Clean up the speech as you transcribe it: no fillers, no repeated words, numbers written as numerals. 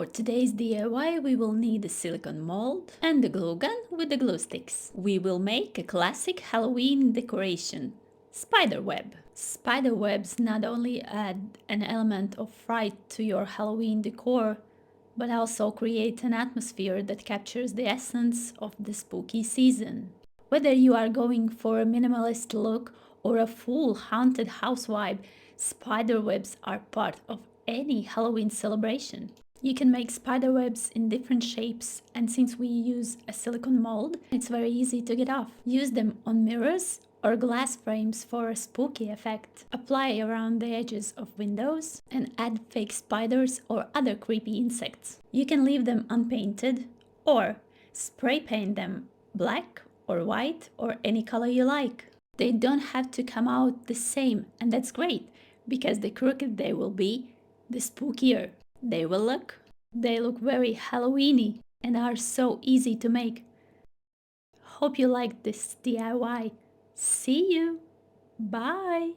For today's DIY, we will need a silicone mold and a glue gun with the glue sticks. We will make a classic Halloween decoration, spider web. Spider webs not only add an element of fright to your Halloween decor, but also create an atmosphere that captures the essence of the spooky season. Whether you are going for a minimalist look or a full haunted house vibe, spider webs are part of any Halloween celebration. You can make spider webs in different shapes, and since we use a silicone mold, it's very easy to get off. Use them on mirrors or glass frames for a spooky effect. Apply around the edges of windows and add fake spiders or other creepy insects. You can leave them unpainted or spray paint them black or white or any color you like. They don't have to come out the same, and that's great because the crooked they will be, the spookier they will look. They look very Halloweeny and are so easy to make. Hope you liked this DIY. See you! Bye!